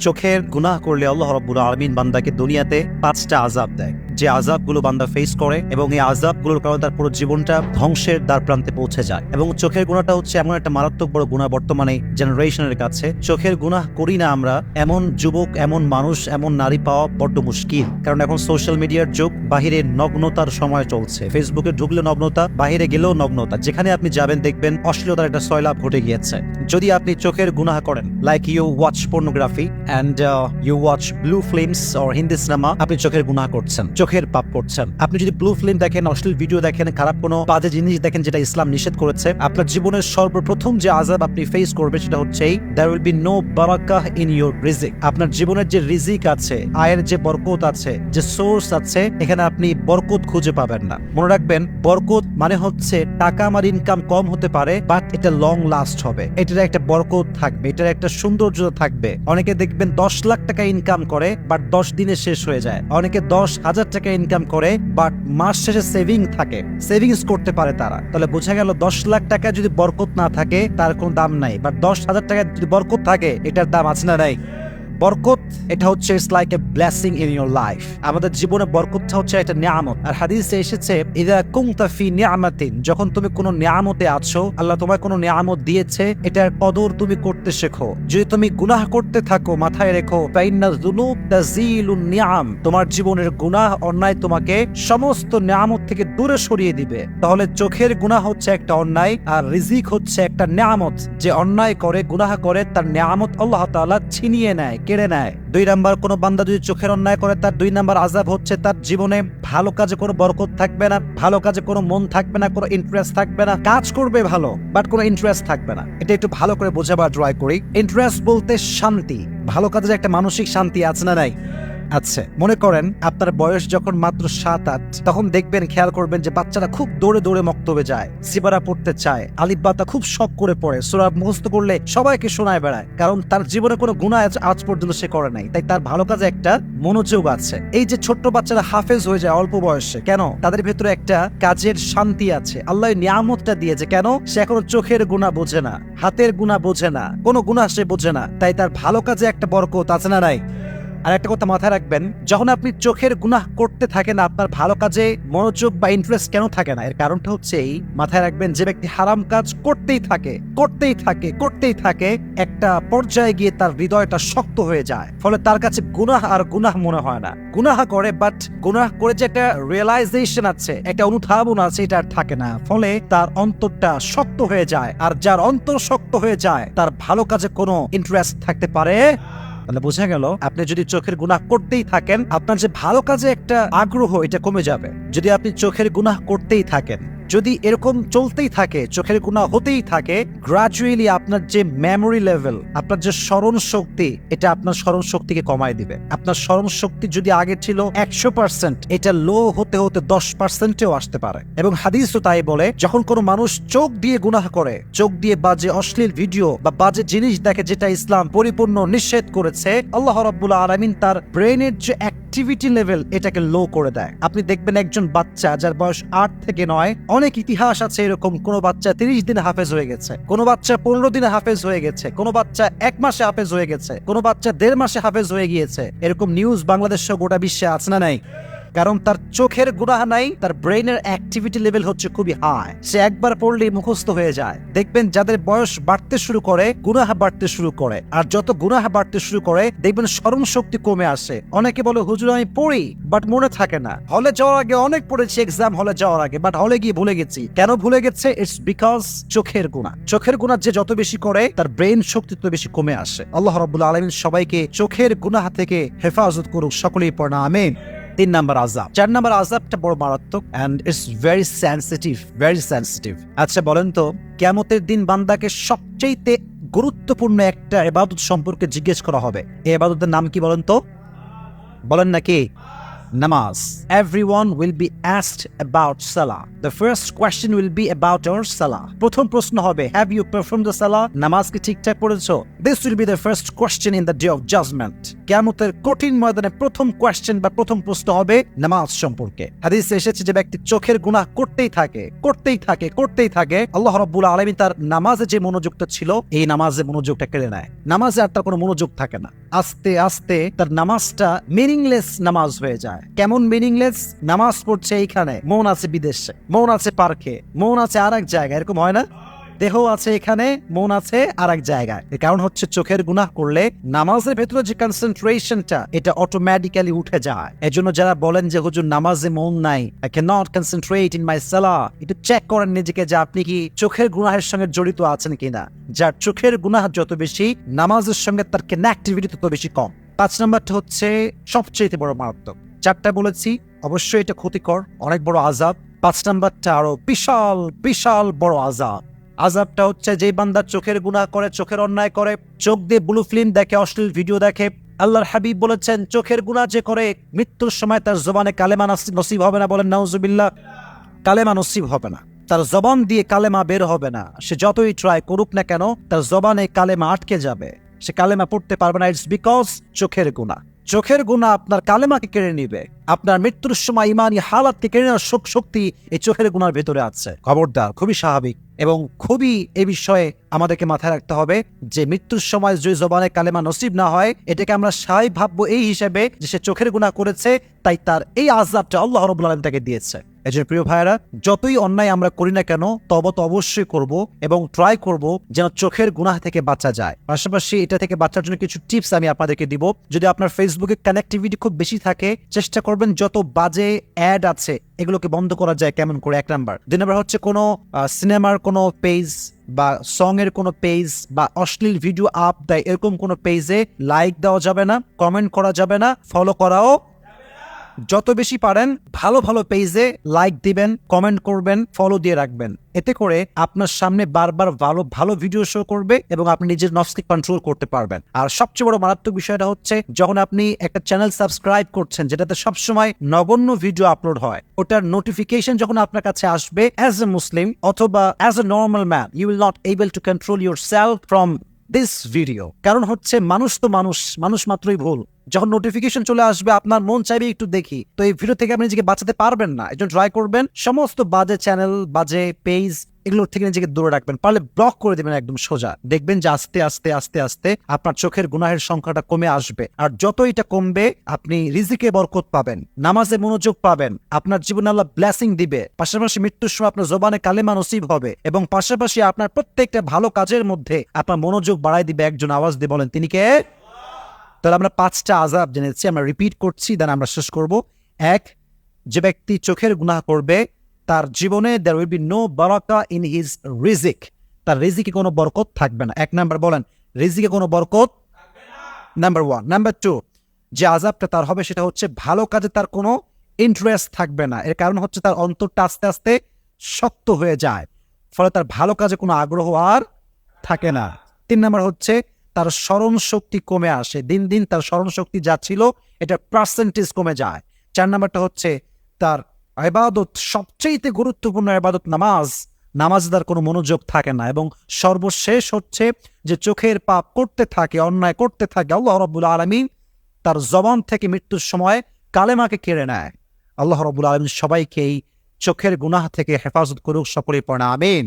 চোখের গুনাহ করলে আল্লাহ রাব্বুল আলামিন বান্দাকে দুনিয়াতে 5টা আযাব দেয়, যে আযাবগুলো বান্দা ফেস করে এবং এই আযাবগুলোর কারণে তার পুরো জীবনটা ধ্বংসের দ্বার প্রান্তে পৌঁছে যায়। এবং চোখের গুনাহটা হচ্ছে এমন একটা মারাত্মক বড় গুনাহ বর্তমানে জেনারেশনের কাছে। চোখের গুনাহ করি না আমরা এমন যুবক, এমন মানুষ, এমন নারী পাওয়া বড্ড মুশকিল। কারণ এখন সোশ্যাল মিডিয়ার যুগ, বাহিরে নগ্নতার সময় চলছে। ফেসবুকে ঢুকলে নগ্নতা, বাহিরে গেলেও নগ্নতা। যেখানে আপনি যাবেন দেখবেন অশ্লীলতার একটা সয়লাভ ঘটে গিয়েছে। যদি আপনি চোখের গুনাহ করেন, like you watch pornography and you watch blue films or Hindi cinema, আপনি চোখের গুনাহ করছেন, চোখের পাপ করছেন। আপনি যদি ব্লু ফিল্ম দেখেন, অশ্লীল ভিডিও দেখেন, খারাপ কোনো বাজে জিনিস দেখেন যেটা ইসলাম নিষেধ করেছে, আপনার জীবনের সর্বপ্রথম যে আযাব আপনি ফেস করবেন সেটা হচ্ছে there will be no barakah in your রিজিক। আপনার জীবনের যে রিজিক আছে, আয়ের যে বরকত আছে, যে সোর্স আছে, এখানে আপনি বরকত খুঁজে পাবেন না। মনে রাখবেন, বরকত মানে হচ্ছে টাকা আমার ইনকাম কম হতে পারে, বাট এটা লং লাস্ট হবে, এটার একটা বরকত থাকবে, এটার একটা সৌন্দর্য থাকবে। অনেকে দেখবেন 10 লাখ টাকা ইনকাম করে, বাট 10 দিনে শেষ হয়ে যায়। অনেকে 10,000 টাকা ইনকাম করে, বাট মাস শেষে সেভিং থাকে, সেভিংস করতে পারে তারা। তাহলে বোঝা গেল 10 লাখ টাকা যদি বরকত না থাকে তার কোনো দাম নাই, বাট 10,000 টাকা যদি বরকত থাকে এটার দাম আছে না নাই? বরকত এটা হচ্ছে it's like a blessing in your life. আমাদের জীবনে বরকতটা হচ্ছে একটা নিয়ামত। আর হাদিসে এসেছে ইযা কুনতা ফি নিয়ামাতিন, যখন তুমি কোনো নিয়ামতে আছো, আল্লাহ তোমায় কোনো নিয়ামত দিয়েছে, এটার কদর তুমি করতে শেখো। যদি তুমি গুনাহ করতে থাকো, মাথায় রেখো ফাইন্না যুনুব তাজিলুন নিয়াম, তোমার জীবনের গুনাহ, অন্যায় তোমাকে সমস্ত নিয়ামত থেকে দূরে সরিয়ে দিবে। তাহলে চোখের গুনাহ হচ্ছে একটা অন্যায়, আর রিজিক হচ্ছে একটা নিয়ামত। যে অন্যায় করে, গুনাহ করে, তার নিয়ামত আল্লাহ তাআলা ছিনিয়ে নেয়, কেড়ে নেয়। 2 নাম্বার, কোন বান্দা যদি চোখের অন্যায় করে, তার 2 নাম্বার আযাব হচ্ছে তার জীবনে ভালো কাজে কোনো বরকত থাকবে না, ভালো কাজে কোনো মন থাকবে না, কোনো ইন্টারেস্ট থাকবে না। কাজ করবে ভালো, বাট কোনো ইন্টারেস্ট থাকবে না। এটা একটু ভালো করে বোঝাবার ট্রাই করি। ইন্টারেস্ট বলতে শান্তি, ভালো কাজের একটা মানসিক শান্তি আছে না নাই? আচ্ছা, মনে করেন আপনার বয়স যখন মাত্র 7-8, তখন দেখবেন, খেয়াল করবেন যে বাচ্চারা খুব দৌড়ে দৌড়ে মক্তবে যায়, সিবারা পড়তে চায়, আলিফ বাতা খুব শখ করে পড়ে, সূরা মুখস্থ করলে সবাইকে শোনায় বেড়ায়। কারণ তার জীবনে কোনো গুনাহ আজ পর্যন্ত সে করে নাই, তাই তার ভালো কাজে একটা মনোযোগ আছে। এই যে ছোট্ট বাচ্চারা হাফেজ হয়ে যায় অল্প বয়সে, কেন? তাদের ভেতরে একটা কাজের শান্তি আছে, আল্লাহ নিয়ামতটা দিয়েছে। কেন? সে এখনো চোখের গুনাহ বোঝে না, হাতের গুনাহ বোঝে না, কোনো গুনাহ সে বোঝে না, তাই তার ভালো কাজে একটা বরকত আছে না নাই? আর একটা কথা মাথায় রাখবেন, যখন আপনি চোখের গুনাহ করতে থাকেন, আপনার ভালো কাজে মনোযোগ বা ইন্টারেস্ট কেন থাকে না? এর কারণটা হচ্ছে এই, মাথায় রাখবেন, যে ব্যক্তি হারাম কাজ করতেই থাকে, একটা পর্যায়ে গিয়ে তার হৃদয়টা শক্ত হয়ে যায়, ফলে তার কাছে গুনাহ আর গুনাহ মনে হয় না। গুনাহ করে, বাট গুনাহ করে যে একটা রিয়েলাইজেশন আছে, একটা অনুধাবন আছে, এটা আর থাকে না। ফলে তার অন্তরটা শক্ত হয়ে যায়, আর যার অন্তর শক্ত হয়ে যায়, তার ভালো কাজে কোনো ইন্টারেস্ট থাকতে পারে। তাহলে বোঝা গেল, আপনি যদি চোখের গুনাহ করতেই থাকেন, আপনার যে ভালো কাজে একটা আগ্রহ, এটা কমে যাবে। যদি আপনি চোখের গুনাহ করতেই থাকেন, যদি এরকম চলতেই থাকে, চোখের গুনাহ হতেই থাকে, গ্রাজুয়ালি আপনার যে মেমোরি লেভেল, আপনার যে স্মরণ শক্তি, এটা আপনার স্মরণ শক্তিকে কমায় দিবে। আপনার স্মরণ শক্তি যদি আগে ছিল 100%, এটা লো হতে হতে 10%-এও আসতে পারে। এবং হাদিসও তাই বলে, যখন কোনো মানুষ চোখ দিয়ে গুনাহ করে, চোখ দিয়ে বাজে অশ্লীল ভিডিও বা বাজে জিনিস দেখে, যেটা ইসলাম পরিপূর্ণ নিষেধ করেছে, আল্লাহ রাব্বুল আলামিন তার ব্রেনের যে অ্যাক্টিভিটি লেভেল, এটাকে লো করে দেয়। আপনি দেখবেন একজন বাচ্চা যার বয়স 8 থেকে 9, অনেক ইতিহাস আছে এরকম, কোন বাচ্চা 30 দিনে হাফেজ হয়ে গেছে, কোন বাচ্চা 15 দিনে হাফেজ হয়ে গেছে, কোন বাচ্চা 1 মাসে হাফেজ হয়ে গেছে, কোন বাচ্চা 1.5 মাসে হাফেজ হয়ে গিয়েছে। এরকম নিউজ বাংলাদেশ সহ গোটা বিশ্বে আছে না নাই? কারণ তার চোখের গুনাহ নাই, তার ব্রেনের অ্যাক্টিভিটি লেভেল হচ্ছে খুবই হাই, সে একবার পড়লেই মুখস্থ হয়ে যায়। দেখবেন যাদের বয়স বাড়তে শুরু করে, গুনাহ বাড়তে শুরু করে, আর যত গুনাহ বাড়তে শুরু করে, দেখবেন স্মরণ শক্তি কমে আসে। অনেকে বলে, হুজুর আমি পড়ি, বাট মনে থাকে না। হলে যাওয়ার আগে অনেক পড়েছি, এক্সাম হলে যাওয়ার আগে, বাট হলে গিয়ে ভুলে গেছি। কেন ভুলে গেছে? ইটস বিকজ চোখের গুনাহ। চোখের গুনাহ যে যত বেশি করে, তার ব্রেন শক্তি তত বেশি কমে আসে। আল্লাহ রাব্বুল আলামিন সবাইকে চোখের গুনাহ থেকে হেফাজত করুক, সকলেই পড়না আমিন। 3 নাম্বার আযাব। 4 নাম্বার আযাবটা বড় মারাত্মক, এন্ড ইটস ভেরি সেনসিটিভ। আচ্ছা বলেন তো, কিয়ামতের দিন বান্দাকে সবচেয়ে গুরুত্বপূর্ণ একটা ইবাদত সম্পর্কে জিজ্ঞেস করা হবে। এই ইবাদতের নাম কি বলেন তো? বলেন নাকি? নামাজ। Everyone will be asked about salah. The first question will be about our salah. প্রথম প্রশ্ন হবে, have you performed the salah? নামাজ কি ঠিকঠাক পড়েছো? This will be the first question in the day of judgment. কিয়ামতের কঠিন ময়দানে প্রথম কোয়েশ্চেন বা প্রথম প্রশ্ন হবে নামাজ সম্পর্কে। হাদিসে এসেছে যে ব্যক্তি চোখের গুনাহ করতেই থাকে, আল্লাহ রাব্বুল আলামিন তার নামাজে যে মনোযোগটা ছিল এই নামাজে মনোযোগটা কেড়ে নেয়। নামাজে আর তার কোনো মনোযোগ থাকে না। আস্তে আস্তে তার নামাজটা মিনিংলেস নামাজ হয়ে যায়। কেমন মিনিংলেস? নামাজ পড়ছে এইখানে, মন আছে বিদেশে, মন আছে পার্কে, মন আছে আর এক জায়গায়, এরকম হয় না? দেহ আছে এখানে, মন আছে আর এক জায়গায়। এর কারণ হচ্ছে চোখের গুনাহ করলে নামাজের ভেতরে যে কনসেন্ট্রেশনটা এটা অটোমেটিক্যালি উঠে যায়। এজন্য যারা বলেন যে হুজুর নামাজে মন নাই, I can not concentrate in my সালাহ, একটু চেক করেন নিজেকে যে আপনি কি চোখের গুনাহের সঙ্গে জড়িত আছেন কিনা। যার চোখের গুনাহ যত বেশি, নামাজের সঙ্গে তার কানেক্টিভিটি তত বেশি কম। 5 নম্বরটা হচ্ছে সবচেয়ে বড় মারাত্মক। 4টা বলেছি, অবশ্যই এটা ক্ষতিকর, অনেক বড় আযাব। 5 নম্বরটা আরো বিশাল বিশাল বড় আযাব। আযাবটা হচ্ছে যে বান্দা চোখের গুনাহ করে, চোখের অন্যায় করে, চোখ দিয়ে ব্লু ফিল্ম দেখে, অশ্লীল ভিডিও দেখে। আল্লাহর হাবিব বলেছেন চোখের গুনাহ যে করে মৃত্যুর সময় তার জবানে কালেমা নসিব হবে না। বলেন নাউজুবিল্লাহ। কালেমা নসিব হবে না, তার জবান দিয়ে কালেমা বের হবে না। সে যতই ট্রাই করুক না কেন তার জবানে কালেমা আটকে যাবে, সে কালেমা পড়তে পারবে না। ইটস বিকজ চোখের গুনাহ। চোখের গুনাহ আপনার কালেমাকে কেড়ে নিবে। আপনার মৃত্যুর সময় ইমানি হালাতকে কেড়ে নেওয়ার শক্তি এই চোখের গুনার ভেতরে আছে। খবরদার, খুবই স্বাভাবিক এবং খুবই এ বিষয়ে আমাদেরকে মাথায় রাখতে হবে যে মৃত্যুর সময় যদি জবানে কালেমা নসিব না হয়, এটাকে আমরা স্বাভাবিক ভাববো এই হিসেবে যে সে চোখের গুনাহ করেছে, তাই তার এই আযাবটা আল্লাহ রাব্বুল আলামিন তাকে দিয়েছে। এজন্য প্রিয় ভাইরা, যতই অন্যায় আমরা করি না কেন তওবা তো অবশ্যই করব এবং ট্রাই করব যেন চোখের গুনাহ থেকে বাঁচা যায়। পাশাপাশি এটা থেকে বাঁচার জন্য কিছু টিপস আমি আপনাদেরকে দিব। যদি আপনার ফেসবুকে কানেক্টিভিটি খুব বেশি থাকে, চেষ্টা করবেন যত বাজে অ্যাড আছে এগুলোকে বন্ধ করা যায় কেমন করে, 1 নাম্বার। 2 নাম্বার হচ্ছে কোনো সিনেমার কোনো পেজ বা সং এর কোনো পেজ বা অশ্লীল ভিডিও আপ দেয় এরকম কোনো পেজে লাইক দেওয়া যাবে না, কমেন্ট করা যাবে না, ফলো করাও। যত বেশি পারেন ভালো ভালো পেজে লাইক দিবেন, কমেন্ট করবেন, ফলো দিয়ে রাখবেন। এতে করে আপনার সামনে বারবার ভালো ভালো ভিডিও শো করবে এবং আপনি নিজের নফসকে কন্ট্রোল করতে পারবেন। আর সবচেয়ে বড় মারাত্মক বিষয়টা হচ্ছে যখন আপনি একটা চ্যানেল সাবস্ক্রাইব করছেন যেটাতে সবসময় নগণ্য ভিডিও আপলোড হয়, ওটার নোটিফিকেশন যখন আপনার কাছে আসবে, অ্যাজ এ মুসলিম অথবা as a normal man, you will not able to control yourself from this video. কারণ হচ্ছে মানুষ তো মানুষ মাত্রই ভুল। যখন নোটিফিকেশন চলে আসবে আপনার মন চাইবে একটু দেখি, তো এই ভিডিও থেকে আপনি নিজেকে বাঁচাতে পারবেন না। এজন্য ট্রাই করবেন সমস্ত বাজে চ্যানেল, বাজে পেজ এগুলোর থেকে নিজেকে দূরে রাখবেন। পারলে ব্লক করে দেবেন একদম সোজা। দেখবেন যে আস্তে আস্তে আস্তে আস্তে আপনার চোখের গুনাহের সংখ্যাটা কমে আসবে। আর যত এটা কমবে আপনি রিজিকে বরকত পাবেন, নামাজে মনোযোগ পাবেন, আপনার জীবনে আল্লাহ ব্লেসিং দিবে। পাশাপাশি মৃত্যুর সময় আপনার জবানে কালেমা নসিব হবে এবং পাশাপাশি আপনার প্রত্যেকটা ভালো কাজের মধ্যে আপনার মনোযোগ বাড়ায় দিবে। একজন আওয়াজ দিয়ে বলেন তিনি কে? তাহলে আমরা 5টা আযাব জেনেছি, আমরা রিপিট করছি, দেন আমরা শেষ করব। 1, যে ব্যক্তি চোখের গুনাহ করবে তার জীবনে there will be no Baraka in his রিজিক, তার রিজিকে কোনো বরকত থাকবে না। 1 নাম্বার বলেন, রিজিকে কোনো বরকত থাকবে না, নাম্বার 1। নাম্বার 2, যে আযাবটা তার হবে সেটা হচ্ছে ভালো কাজে তার কোনো ইন্টারেস্ট থাকবে না। এর কারণ হচ্ছে তার অন্তরটা আস্তে আস্তে শক্ত হয়ে যায়, ফলে তার ভালো কাজে কোনো আগ্রহ আর থাকে না। 3 নাম্বার হচ্ছে তার স্মরণ শক্তি কমে আসে, দিন দিন তার স্মরণ শক্তি যা ছিল এটা পার্সেন্টেজ কমে যায়। 4 নাম্বারটা হচ্ছে তার ইবাদত, সবচেয়ে গুরুত্বপূর্ণ ইবাদত নামাজ তার কোনো মনোযোগ থাকে না। এবং সর্বশেষ হচ্ছে যে চোখের পাপ করতে থাকে, অন্যায় করতে থাকে, আল্লাহ রাব্বুল আলামিন তার জবান থেকে মৃত্যুর সময় কালেমাকে কেড়ে নেয়। আল্লাহ রাব্বুল আলামিন সবাইকে এই চোখের গুনাহ থেকে হেফাজত করুক, সকলেই পড়ে আমিন।